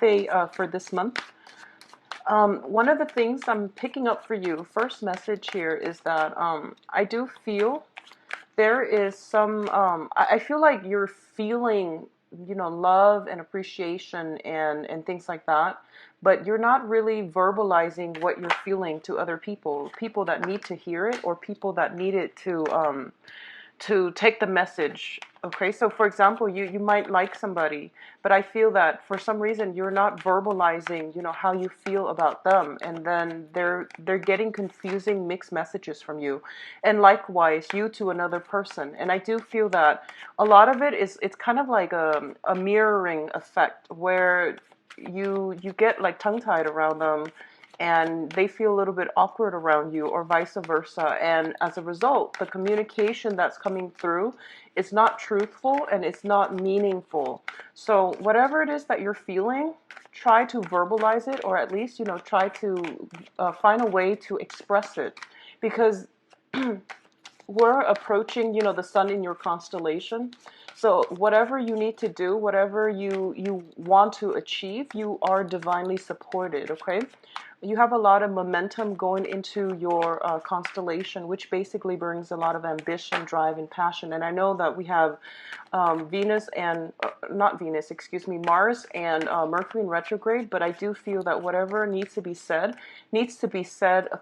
birthday for this month. One of the things I'm picking up for you, first message here, is that I do feel there is some, I feel like you're feeling, love and appreciation and things like that, but you're not really verbalizing what you're feeling to other people that need to hear it, or people that need it to take the message. Okay, so for example, you might like somebody, but I feel that for some reason you're not verbalizing, how you feel about them, and then they're getting confusing mixed messages from you, and likewise you to another person. And I do feel that a lot of it is, it's kind of like a mirroring effect, where you get like tongue tied around them, and they feel a little bit awkward around you, or vice versa. And as a result, the communication that's coming through is not truthful and it's not meaningful. So whatever it is that you're feeling, try to verbalize it, or at least, try to find a way to express it. Because we're approaching, the sun in your constellation. So whatever you need to do, whatever you want to achieve, you are divinely supported, okay? You have a lot of momentum going into your constellation, which basically brings a lot of ambition, drive, and passion. And I know that we have Venus and, not Venus, excuse me, Mars and Mercury in retrograde, but I do feel that whatever needs to be said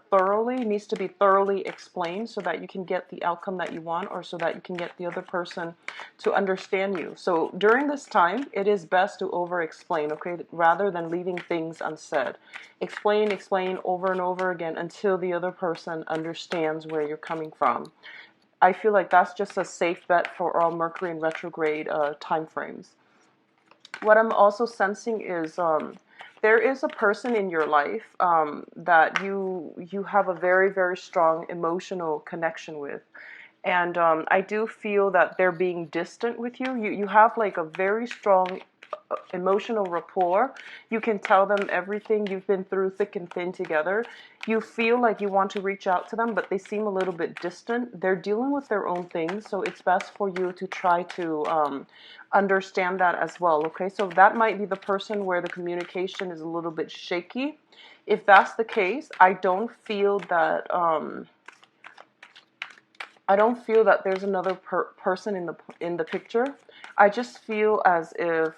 thoroughly, needs to be thoroughly explained, so that you can get the outcome that you want, or so that you can get the other person to understand you. So during this time, it is best to over-explain, okay, rather than leaving things unsaid. Explain over and over again until the other person understands where you're coming from. I feel like that's just a safe bet for all Mercury in retrograde time frames. What I'm also sensing is there is a person in your life that you have a very, very strong emotional connection with. And I do feel that they're being distant with you. You have like a very strong emotional rapport. You can tell them everything. You've been through thick and thin together. You feel like you want to reach out to them, but they seem a little bit distant. They're dealing with their own things, so it's best for you to try to understand that as well, okay? So that might be the person where the communication is a little bit shaky. If that's the case, I don't feel that there's another person in the picture. I just feel as if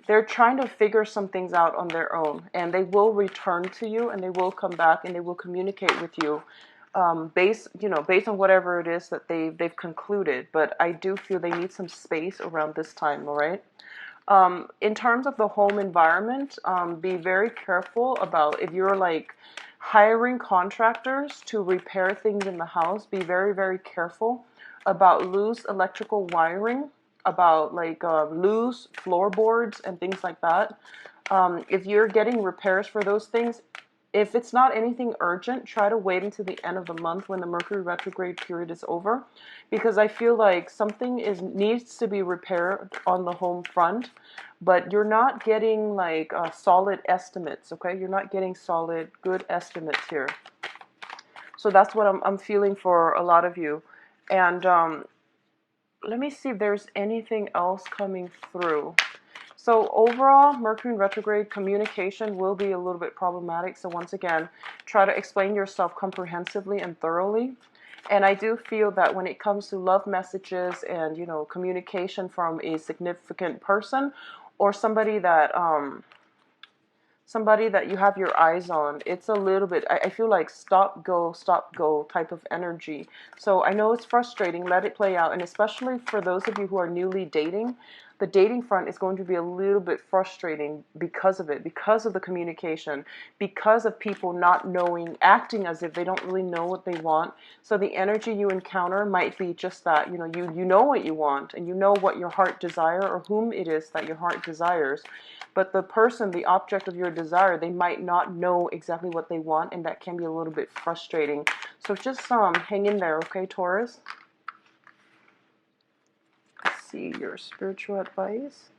they're trying to figure some things out on their own, and they will return to you, and they will come back, and they will communicate with you based on whatever it is that they've concluded. But I do feel they need some space around this time, all right? In terms of the home environment, be very careful about, if you're like hiring contractors to repair things in the house, be very, very careful about loose electrical wiring, about like loose floorboards and things like that. If you're getting repairs for those things, if it's not anything urgent, try to wait until the end of the month when the Mercury retrograde period is over, because I feel like something needs to be repaired on the home front, but you're not getting like solid estimates, okay? You're not getting solid, good estimates here. So that's what I'm feeling for a lot of you. And let me see if there's anything else coming through. So overall, Mercury in retrograde, communication will be a little bit problematic. So once again, try to explain yourself comprehensively and thoroughly. And I do feel that when it comes to love messages and, communication from a significant person, or somebody that you have your eyes on, it's a little bit, I feel like stop, go type of energy. So I know it's frustrating, let it play out. And especially for those of you who are newly dating, the dating front is going to be a little bit frustrating because of it, because of the communication, because of people not knowing, acting as if they don't really know what they want. So the energy you encounter might be just that, you know what you want, and you know what your heart desire, or whom it is that your heart desires. But the person, the object of your desire, they might not know exactly what they want, and that can be a little bit frustrating. So just hang in there, okay, Taurus? Let's see your spiritual advice.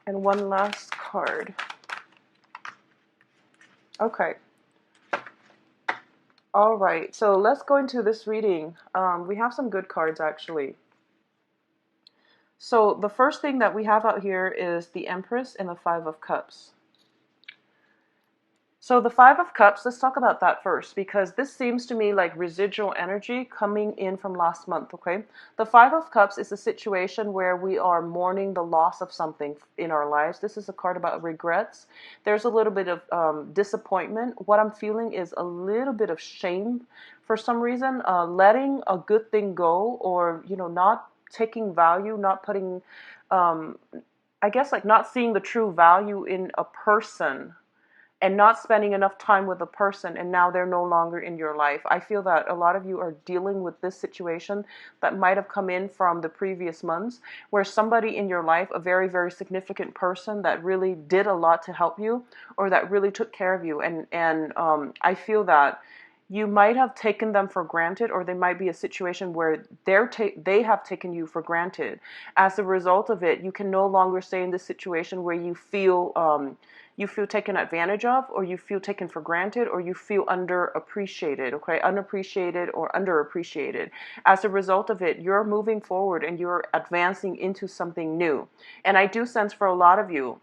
And one last card. Okay. All right, so let's go into this reading. We have some good cards, actually. So the first thing that we have out here is the Empress and the Five of Cups. So the Five of Cups, let's talk about that first, because this seems to me like residual energy coming in from last month, okay? The Five of Cups is a situation where we are mourning the loss of something in our lives. This is a card about regrets. There's a little bit of disappointment. What I'm feeling is a little bit of shame for some reason, letting a good thing go, or, not taking value, not putting, um, I guess, like not seeing the true value in a person and not spending enough time with a person, and now they're no longer in your life. I feel that a lot of you are dealing with this situation that might have come in from the previous months, where somebody in your life, a very, very significant person that really did a lot to help you, or that really took care of you, and I feel that you might have taken them for granted, or there might be a situation where they have taken you for granted. As a result of it, you can no longer stay in this situation where you feel taken advantage of, or you feel taken for granted, or you feel underappreciated, okay? Unappreciated or underappreciated. As a result of it, you're moving forward and you're advancing into something new. And I do sense for a lot of you,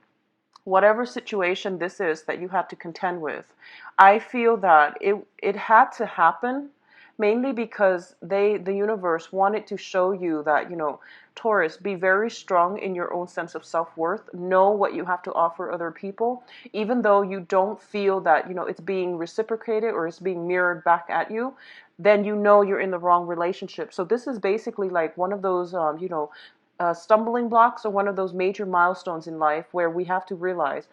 whatever situation this is that you had to contend with, I feel that it had to happen mainly because the universe wanted to show you that, Taurus, be very strong in your own sense of self-worth. Know what you have to offer other people, even though you don't feel that, it's being reciprocated or it's being mirrored back at you, then you're in the wrong relationship. So this is basically like one of those, stumbling blocks, or one of those major milestones in life where we have to realize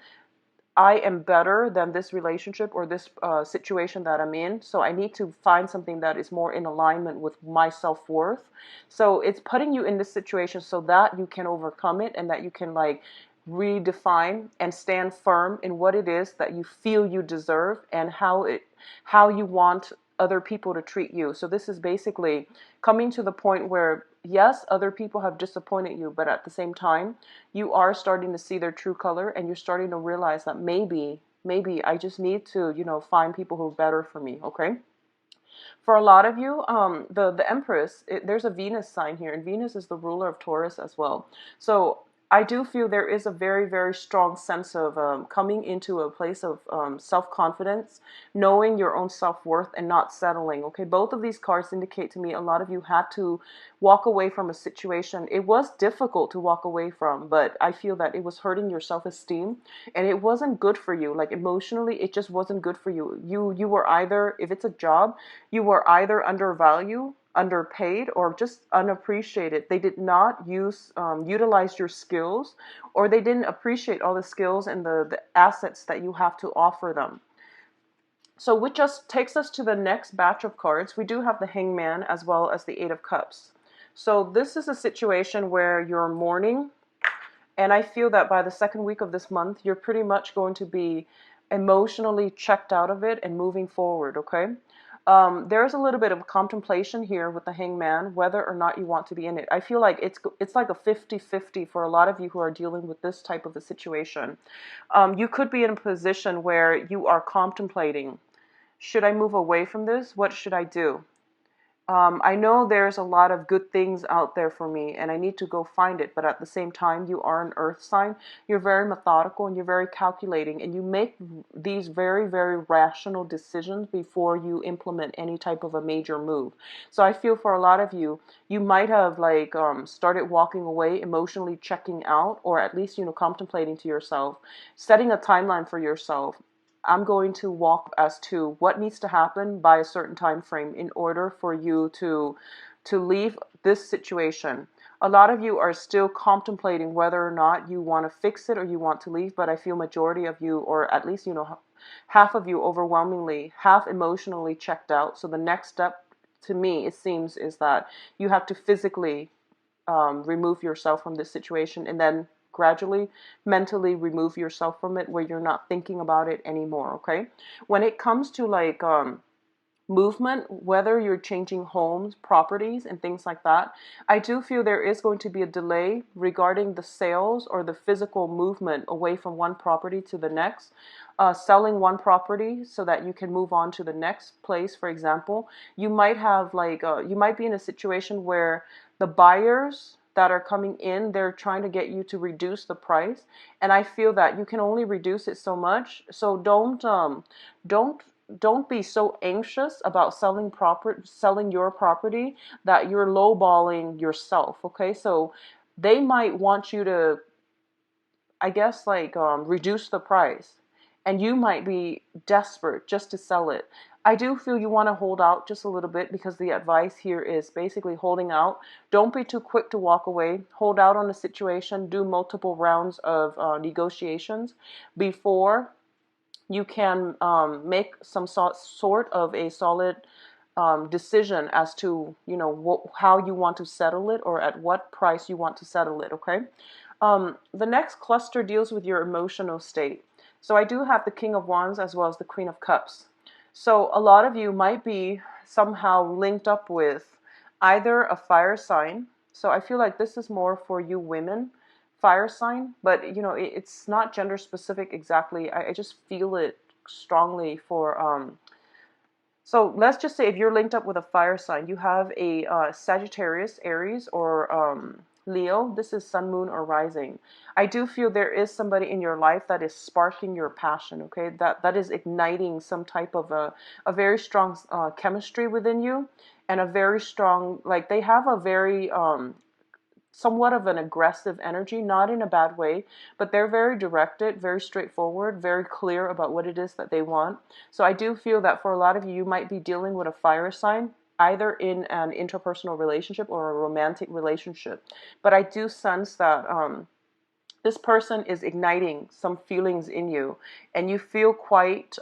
I am better than this relationship or this situation that I'm in. So I need to find something that is more in alignment with my self-worth. So it's putting you in this situation so that you can overcome it, and that you can like redefine and stand firm in what it is that you feel you deserve, and how you want other people to treat you. So this is basically coming to the point where, yes, other people have disappointed you, but at the same time, you are starting to see their true color, and you're starting to realize that maybe I just need to, find people who are better for me, okay? For a lot of you, the Empress, there's a Venus sign here, and Venus is the ruler of Taurus as well. So I do feel there is a very, very strong sense of coming into a place of self-confidence, knowing your own self-worth, and not settling. Okay, both of these cards indicate to me a lot of you had to walk away from a situation. It was difficult to walk away from, but I feel that it was hurting your self-esteem, and it wasn't good for you. Like emotionally, it just wasn't good for you. You were either, if it's a job, you were either undervalued, underpaid, or just unappreciated. They did not utilize your skills, or they didn't appreciate all the skills and the assets that you have to offer them. So which just takes us to the next batch of cards. We do have the Hangman as well as the Eight of Cups. So this is a situation where you're mourning, and I feel that by the second week of this month, you're pretty much going to be emotionally checked out of it and moving forward, okay? There's a little bit of contemplation here with the Hangman, whether or not you want to be in it. I feel like it's like a 50-50 for a lot of you who are dealing with this type of a situation. You could be in a position where you are contemplating, should I move away from this? What should I do? I know there's a lot of good things out there for me, and I need to go find it. But at the same time, you are an earth sign. You're very methodical, and you're very calculating, and you make these very, very rational decisions before you implement any type of a major move. So I feel for a lot of you, you might have like started walking away, emotionally checking out, or at least, contemplating to yourself, setting a timeline for yourself. I'm going to walk as to what needs to happen by a certain time frame in order for you to leave this situation. A lot of you are still contemplating whether or not you want to fix it or you want to leave, but I feel majority of you, or at least, half of you overwhelmingly have emotionally checked out. So the next step to me, it seems, is that you have to physically remove yourself from this situation, and then gradually mentally remove yourself from it where you're not thinking about it anymore, okay? When it comes to like movement, whether you're changing homes, properties, and things like that, I do feel there is going to be a delay regarding the sales or the physical movement away from one property to the next. Selling one property so that you can move on to the next place, for example. You might have like, you might be in a situation where the buyers that are coming in, they're trying to get you to reduce the price. And I feel that you can only reduce it so much. So don't don't be so anxious about selling your property that you're lowballing yourself. Okay, so they might want you to, I guess, like reduce the price, and you might be desperate just to sell it. I do feel you want to hold out just a little bit, because the advice here is basically holding out. Don't be too quick to walk away. Hold out on the situation. Do multiple rounds of negotiations before you can make some sort of a solid decision as to, how you want to settle it, or at what price you want to settle it. Okay. The next cluster deals with your emotional state. So I do have the King of Wands as well as the Queen of Cups. So a lot of you might be somehow linked up with either a fire sign. So I feel like this is more for you women, fire sign, but it's not gender specific exactly. I just feel it strongly for so let's just say if you're linked up with a fire sign, you have a Sagittarius, Aries, or Leo. This is sun, moon, or rising. I do feel there is somebody in your life that is sparking your passion. Okay, that is igniting some type of a very strong chemistry within you, and a very strong, like, they have a very somewhat of an aggressive energy, not in a bad way, but they're very directed, very straightforward, very clear about what it is that they want. So I do feel that for a lot of you, you might be dealing with a fire sign, either in an interpersonal relationship or a romantic relationship. But I do sense that this person is igniting some feelings in you, and you feel quite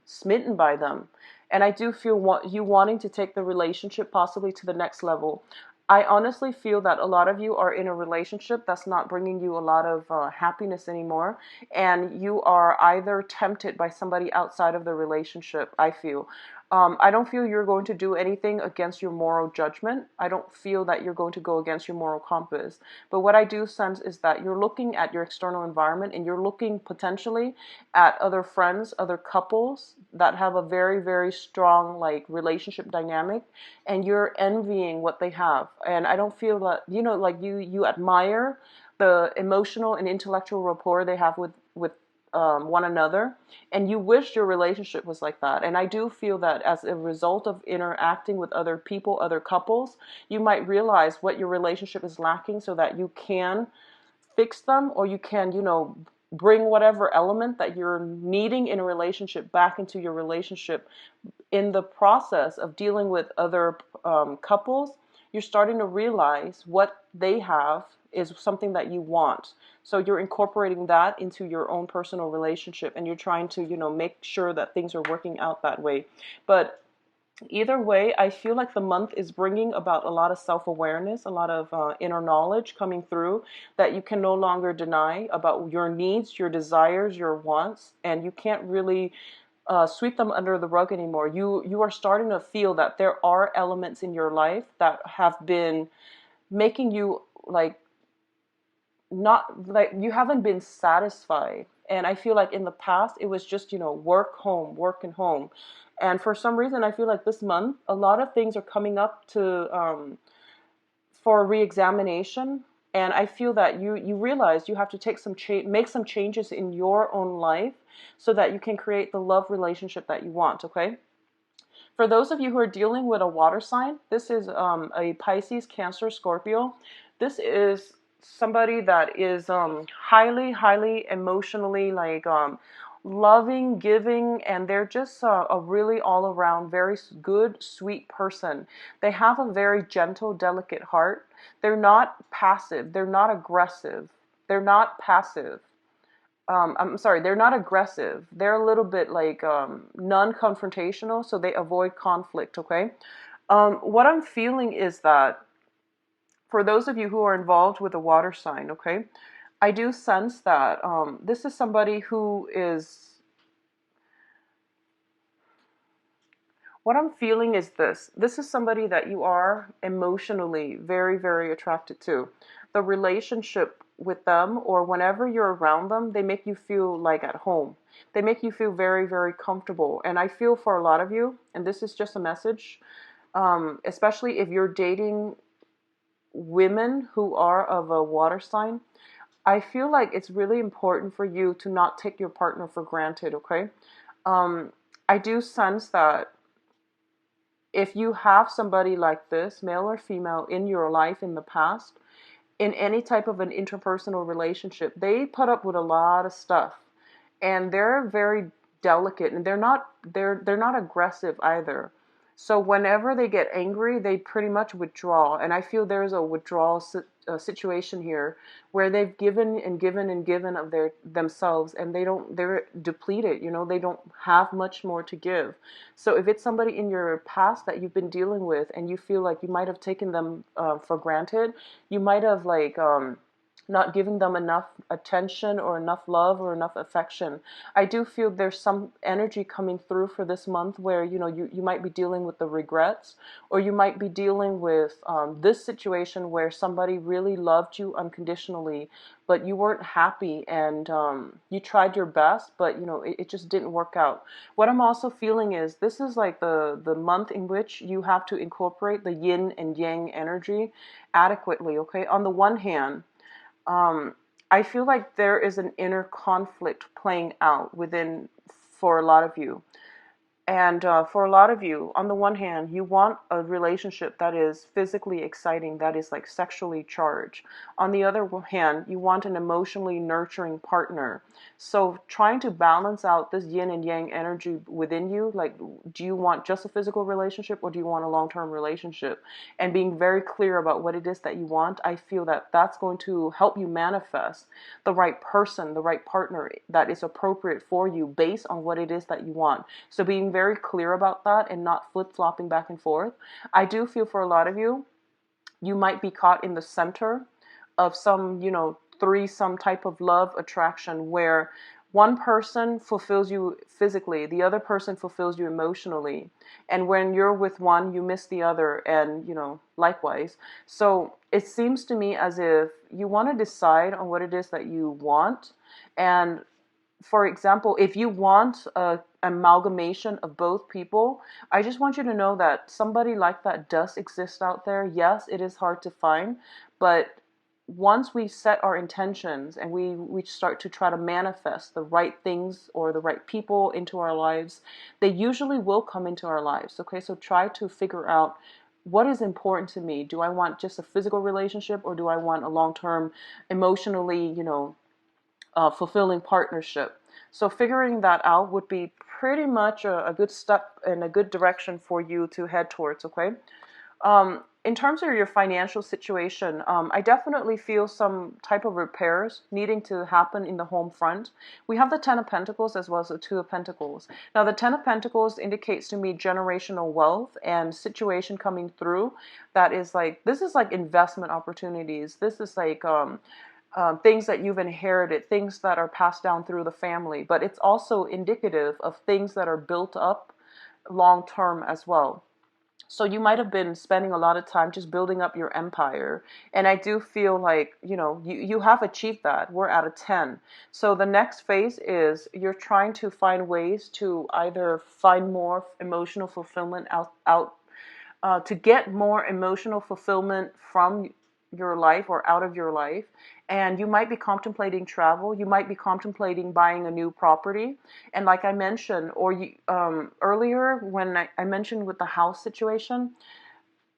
smitten by them. And I do feel you wanting to take the relationship possibly to the next level. I honestly feel that a lot of you are in a relationship that's not bringing you a lot of happiness anymore, and you are either tempted by somebody outside of the relationship, I feel. I don't feel you're going to do anything against your moral judgment. I don't feel that you're going to go against your moral compass. But what I do sense is that you're looking at your external environment, and you're looking potentially at other friends, other couples that have a very, very strong like relationship dynamic, and you're envying what they have. And I don't feel that, like you admire the emotional and intellectual rapport they have with one another, and you wish your relationship was like that. And I do feel that as a result of interacting with other people, other couples, you might realize what your relationship is lacking, so that you can fix them, or you can, bring whatever element that you're needing in a relationship back into your relationship. In the process of dealing with other couples, you're starting to realize what they have is something that you want. So you're incorporating that into your own personal relationship, and you're trying to, make sure that things are working out that way. But either way, I feel like the month is bringing about a lot of self-awareness, a lot of inner knowledge coming through, that you can no longer deny about your needs, your desires, your wants, and you can't really sweep them under the rug anymore. You are starting to feel that there are elements in your life that have been making you like not like you haven't been satisfied. And I feel like in the past it was just, work, home, work, and home. And for some reason, I feel like this month a lot of things are coming up to for re-examination. And I feel that you realize you have to make some changes in your own life, so that you can create the love relationship that you want. Okay. For those of you who are dealing with a water sign, this is a Pisces, Cancer, Scorpio. This is somebody that is highly, highly emotionally like loving, giving, and they're just a really all around very good, sweet person. They have a very gentle, delicate heart. They're not passive. They're not aggressive. They're not passive. I'm sorry, they're not aggressive. They're a little bit like non-confrontational, so they avoid conflict. Okay. What I'm feeling is that for those of you who are involved with a water sign, okay, I do sense that this is somebody who is. What I'm feeling is this. This is somebody that you are emotionally very, very attracted to. The relationship with them, or whenever you're around them, they make you feel like at home. They make you feel very, very comfortable. And I feel for a lot of you, and this is just a message, especially if you're dating women who are of a water sign, I feel like it's really important for you to not take your partner for granted, okay? Um, I do sense that if you have somebody like this, male or female, in your life in the past, in any type of an interpersonal relationship, they put up with a lot of stuff, and they're very delicate, and they're not aggressive either. So whenever they get angry, they pretty much withdraw, and I feel there's a withdrawal situation here where they've given and given and given of their themselves, and they're depleted. They don't have much more to give. So if it's somebody in your past that you've been dealing with, and you feel like you might have taken them for granted, you might have like not giving them enough attention or enough love or enough affection. I do feel there's some energy coming through for this month where, you might be dealing with the regrets, or you might be dealing with this situation where somebody really loved you unconditionally, but you weren't happy, and you tried your best, but it just didn't work out. What I'm also feeling is this is like the month in which you have to incorporate the yin and yang energy adequately, okay? On the one hand, um, I feel like there is an inner conflict playing out within for a lot of you. And for a lot of you, on the one hand, you want a relationship that is physically exciting, that is like sexually charged. On the other hand, you want an emotionally nurturing partner. So trying to balance out this yin and yang energy within you, like, do you want just a physical relationship, or do you want a long-term relationship? And being very clear about what it is that you want, I feel that that's going to help you manifest the right person, the right partner that is appropriate for you based on what it is that you want. So being very clear about that and not flip-flopping back and forth. I do feel for a lot of you, you might be caught in the center of some, threesome type of love attraction where one person fulfills you physically, the other person fulfills you emotionally. And when you're with one, you miss the other, and, likewise. So it seems to me as if you want to decide on what it is that you want. And for example, if you want a amalgamation of both people, I just want you to know that somebody like that does exist out there. Yes, it is hard to find, but once we set our intentions and we start to try to manifest the right things or the right people into our lives, they usually will come into our lives. Okay, so try to figure out what is important to me. Do I want just a physical relationship, or do I want a long-term, emotionally, fulfilling partnership? So figuring that out would be pretty much a good step and a good direction for you to head towards, okay? In terms of your financial situation, I definitely feel some type of repairs needing to happen in the home front. We have the Ten of Pentacles as well as the Two of Pentacles. Now, the Ten of Pentacles indicates to me generational wealth and situation coming through that is like, this is like investment opportunities. This is like things that you've inherited, things that are passed down through the family, but it's also indicative of things that are built up long term as well. So you might have been spending a lot of time just building up your empire. And I do feel like, you have achieved that. We're at a 10. So the next phase is you're trying to find ways to either find more emotional fulfillment to get more emotional fulfillment from your life or out of your life. And you might be contemplating travel. You might be contemplating buying a new property. And like I mentioned, earlier when I mentioned with the house situation,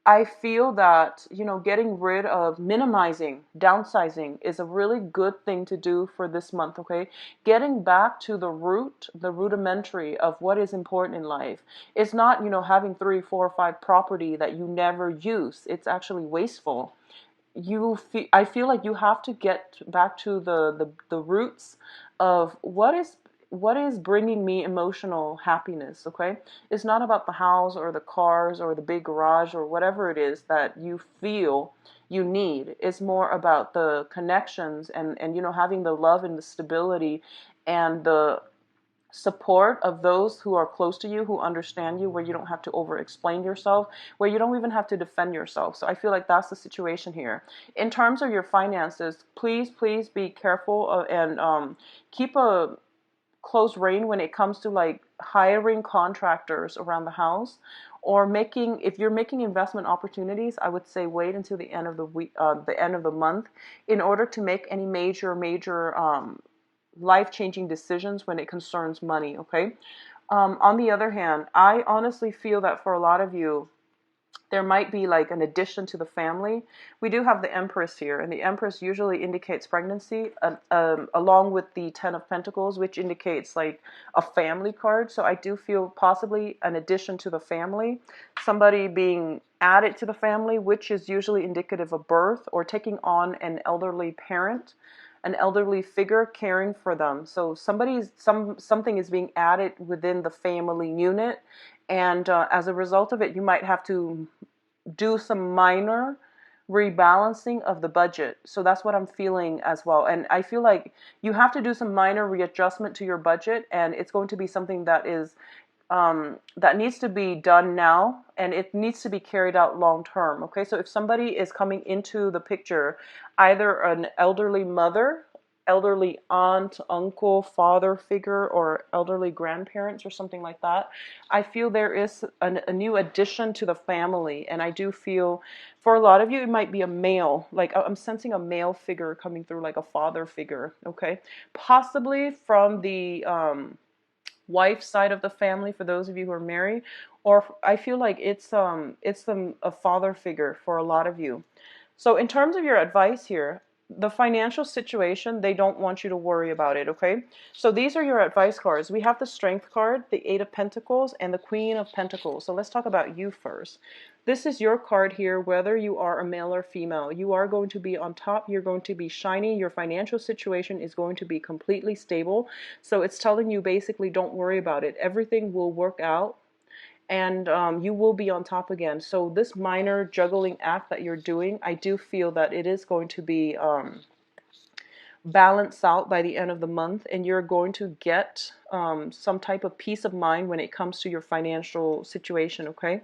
I feel that, getting rid of, minimizing, downsizing is a really good thing to do for this month, okay? Getting back to the root, the rudimentary of what is important in life. It's not, having 3, 4, 5 property that you never use. It's actually wasteful. I feel like you have to get back to the roots of what is bringing me emotional happiness, okay? It's not about the house or the cars or the big garage or whatever it is that you feel you need. It's more about the connections and having the love and the stability and the support of those who are close to you, who understand you, where you don't have to over explain yourself, where you don't even have to defend yourself. So I feel like that's the situation here. In terms of your finances, please be careful and keep a close rein when it comes to like hiring contractors around the house, or if you're making investment opportunities, I would say wait until the end of the week, the end of the month, in order to make any major life-changing decisions when it concerns money. Okay. On the other hand, I honestly feel that for a lot of you, there might be like an addition to the family. We do have the Empress here, and the Empress usually indicates pregnancy, along with the Ten of Pentacles, which indicates like a family card. So I do feel possibly an addition to the family, somebody being added to the family, which is usually indicative of birth or taking on an elderly parent, an elderly figure caring for them. So something is being added within the family unit, and as a result of it, you might have to do some minor rebalancing of the budget. So that's what I'm feeling as well. And I feel like you have to do some minor readjustment to your budget, and it's going to be something that is that needs to be done now, and it needs to be carried out long term. Okay, so if somebody is coming into the picture, either an elderly mother, elderly aunt, uncle, father figure, or elderly grandparents or something like that, I feel there is a new addition to the family. And I do feel for a lot of you, it might be a male, like I'm sensing a male figure coming through, like a father figure. Okay, possibly from the wife side of the family for those of you who are married, or I feel like it's a father figure for a lot of you. So in terms of your advice here, the financial situation, they don't want you to worry about it, okay? So these are your advice cards. We have the Strength card, the Eight of Pentacles, and the Queen of Pentacles. So let's talk about you first. This is your card here, whether you are a male or female. You are going to be on top. You're going to be shiny. Your financial situation is going to be completely stable. So it's telling you basically don't worry about it. Everything will work out, and you will be on top again. So this minor juggling act that you're doing, I do feel that it is going to be balanced out by the end of the month, and you're going to get some type of peace of mind when it comes to your financial situation, okay?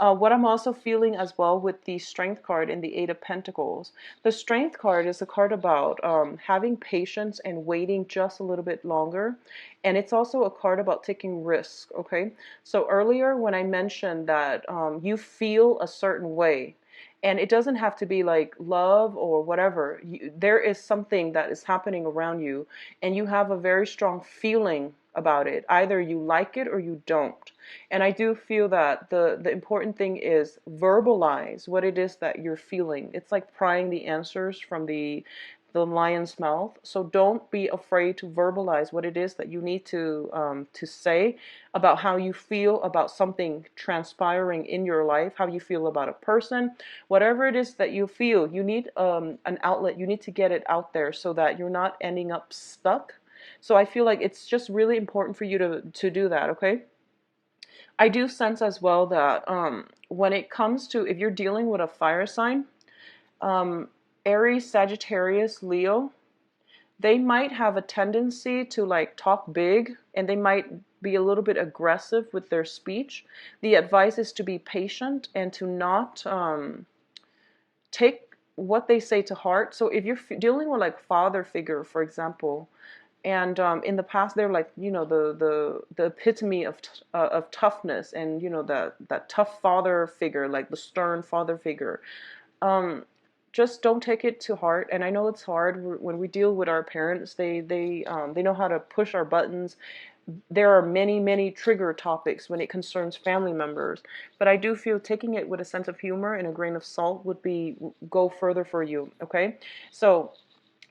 What I'm also feeling as well with the Strength card and the Eight of Pentacles. The Strength card is a card about having patience and waiting just a little bit longer. And it's also a card about taking risks, okay? So earlier when I mentioned that you feel a certain way, and it doesn't have to be like love or whatever. There is something that is happening around you, and you have a very strong feeling about it. Either you like it or you don't. And I do feel that the important thing is verbalize what it is that you're feeling. It's like prying the answers from the lion's mouth. So don't be afraid to verbalize what it is that you need to say about how you feel about something transpiring in your life, how you feel about a person, whatever it is that you feel. You need an outlet. You need to get it out there so that you're not ending up stuck. So I feel like it's just really important for you to do that, okay? I do sense as well that when it comes to, if you're dealing with a fire sign, Aries, Sagittarius, Leo, they might have a tendency to like talk big, and they might be a little bit aggressive with their speech. The advice is to be patient and to not take what they say to heart. So if you're dealing with like father figure, for example, and in the past they're like, you know, the epitome of toughness, and you know, that tough father figure, like the stern father figure. Just don't take it to heart. And I know it's hard when we deal with our parents. They know how to push our buttons. There are many trigger topics when it concerns family members, but I do feel taking it with a sense of humor and a grain of salt would go further for you. Okay, so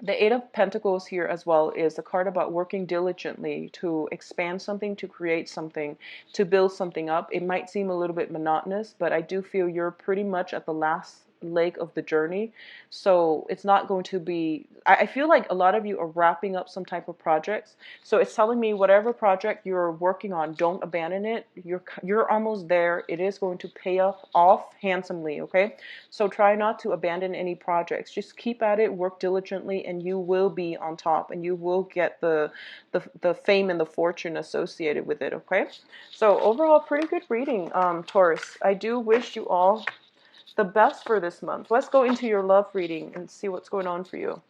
the Eight of Pentacles here as well is a card about working diligently to expand something, to create something, to build something up. It might seem a little bit monotonous, but I do feel you're pretty much at the last leg of the journey. So it's not going to be, I feel like a lot of you are wrapping up some type of projects. So it's telling me whatever project you're working on, don't abandon it. You're almost there. It is going to pay off handsomely, okay? So try not to abandon any projects. Just keep at it, work diligently, and you will be on top, and you will get the fame and the fortune associated with it, okay? So overall, pretty good reading, Taurus. I do wish you all the best for this month. Let's go into your love reading and see what's going on for you.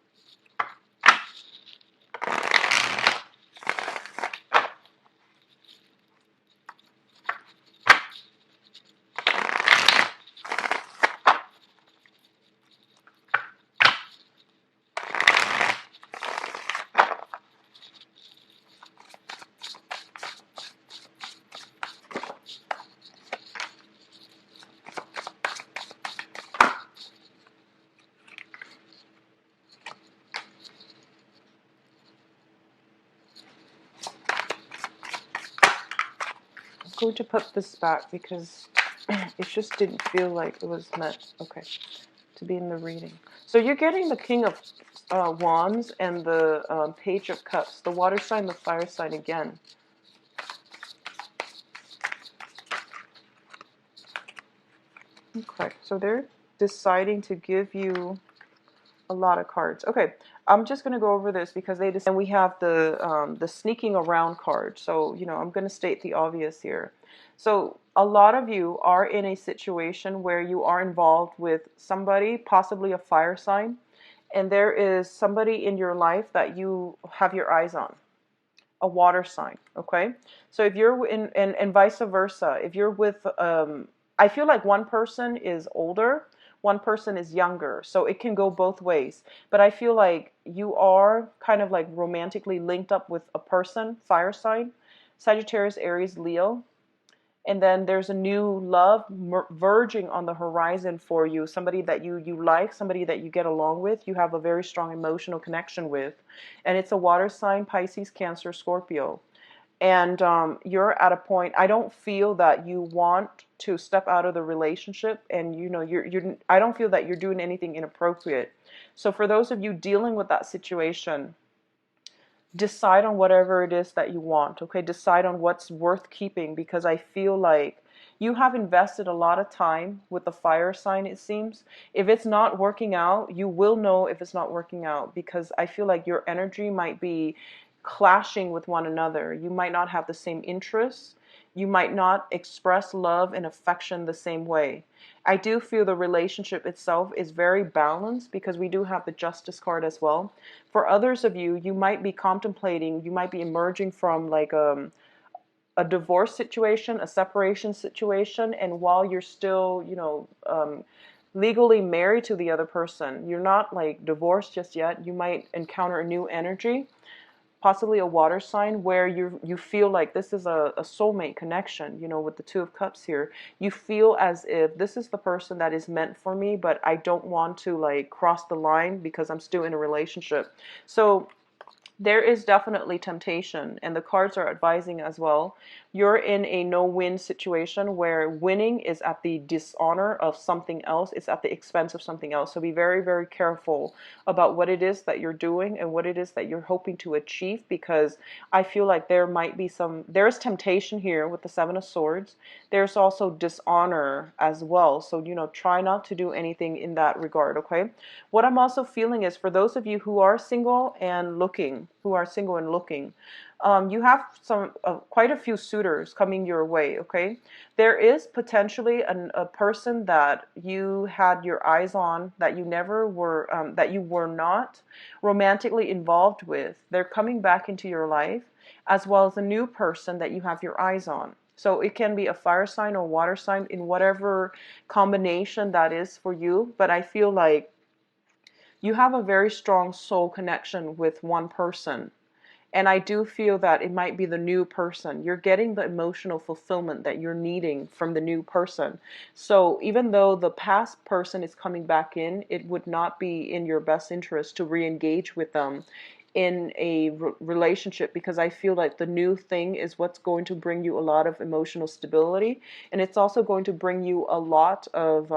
going to put this back because it just didn't feel like it was meant, okay, to be in the reading. So you're getting the King of Wands and the Page of Cups, the water sign, the fire sign again. Okay, so they're deciding to give you a lot of cards. Okay, I'm just going to go over this because they just, and we have the sneaking around card. So, you know, I'm going to state the obvious here. So a lot of you are in a situation where you are involved with somebody, possibly a fire sign, and there is somebody in your life that you have your eyes on, a water sign, okay? So if you're in, and vice versa, if you're with, I feel like one person is older, one person is younger, so it can go both ways. But I feel like you are kind of like romantically linked up with a person, fire sign, Sagittarius, Aries, Leo. And then there's a new love verging on the horizon for you, somebody that you like, somebody that you get along with, you have a very strong emotional connection with. And it's a water sign, Pisces, Cancer, Scorpio. And you're at a point, I don't feel that you want to step out of the relationship, and you know, I don't feel that you're doing anything inappropriate. So for those of you dealing with that situation, decide on whatever it is that you want, okay? Decide on what's worth keeping, because I feel like you have invested a lot of time with the fire sign, it seems. If it's not working out, you will know if it's not working out, because I feel like your energy might be clashing with one another. You might not have the same interests. You might not express love and affection the same way. I do feel the relationship itself is very balanced, because we do have the Justice card as well. For others of you, you might be contemplating, you might be emerging from like a divorce situation, a separation situation, and while you're still, you know, legally married to the other person, you're not like divorced just yet. You might encounter a new energy, possibly a water sign, where you feel like this is a soulmate connection, you know, with the Two of Cups here. You feel as if this is the person that is meant for me, but I don't want to like cross the line because I'm still in a relationship. So there is definitely temptation, and the cards are advising as well. You're in a no-win situation where winning is at the dishonor of something else. It's at the expense of something else. So be very, very careful about what it is that you're doing and what it is that you're hoping to achieve, because I feel like there might be there's temptation here with the Seven of Swords. There's also dishonor as well. So, you know, try not to do anything in that regard, okay? What I'm also feeling is, for those of you who are single and looking, you have quite a few suitors coming your way, okay? There is potentially a person that you had your eyes on, that you never were, that you were not romantically involved with. They're coming back into your life, as well as a new person that you have your eyes on. So it can be a fire sign or water sign, in whatever combination that is for you. But I feel like you have a very strong soul connection with one person. And I do feel that it might be the new person. You're getting the emotional fulfillment that you're needing from the new person. So even though the past person is coming back in, it would not be in your best interest to re-engage with them in a relationship, because I feel like the new thing is what's going to bring you a lot of emotional stability. And it's also going to bring you a lot of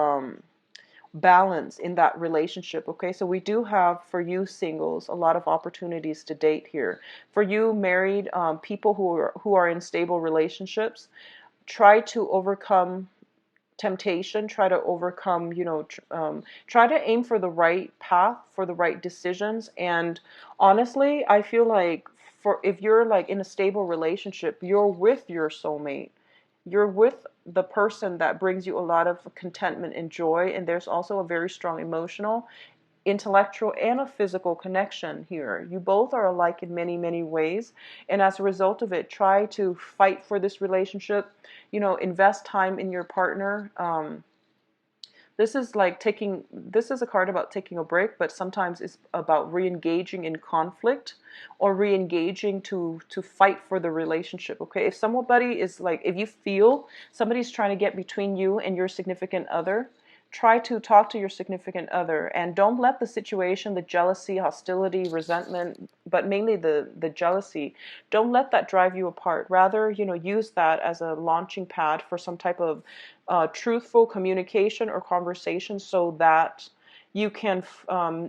balance in that relationship, okay? So we do have, for you singles, a lot of opportunities to date here. For you married people who are in stable relationships, try to overcome temptation, try to overcome, you know, try to aim for the right path, for the right decisions. And honestly, I feel like, for if you're like in a stable relationship, you're with your soulmate. You're with the person that brings you a lot of contentment and joy, and there's also a very strong emotional, intellectual, and a physical connection here. You both are alike in many, many ways, and as a result of it, try to fight for this relationship. You know, invest time in your partner. This is a card about taking a break, but sometimes it's about re-engaging in conflict, or re-engaging to fight for the relationship, okay? If somebody is like, if you feel somebody's trying to get between you and your significant other, try to talk to your significant other, and don't let the situation, the jealousy, hostility, resentment, but mainly the jealousy, don't let that drive you apart. Rather, use that as a launching pad for some type of truthful communication or conversation, so that you can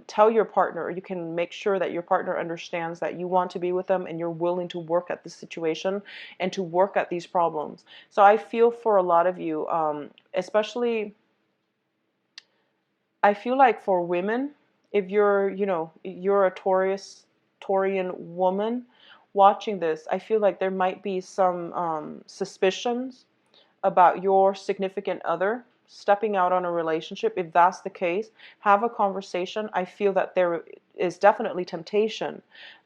tell your partner, or you can make sure that your partner understands that you want to be with them and you're willing to work at this situation and to work at these problems. So I feel for a lot of you, especially I feel like for women, if you're a Taurian woman watching this, I feel like there might be some suspicions about your significant other stepping out on a relationship. If that's the case, have a conversation. I feel that there is definitely temptation,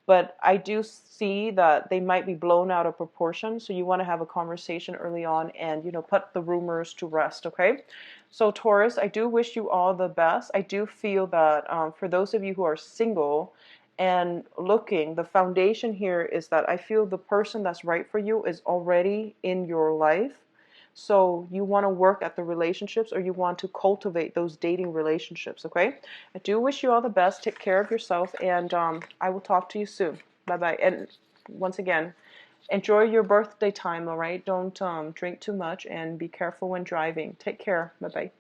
but I do see that they might be blown out of proportion. So you want to have a conversation early on and, put the rumors to rest, okay? So Taurus, I do wish you all the best. I do feel that for those of you who are single and looking, the foundation here is that I feel the person that's right for you is already in your life. So you want to work at the relationships, or you want to cultivate those dating relationships, okay? I do wish you all the best. Take care of yourself, and I will talk to you soon. Bye-bye. And once again, enjoy your birthday time, all right? Don't drink too much, and be careful when driving. Take care. Bye-bye.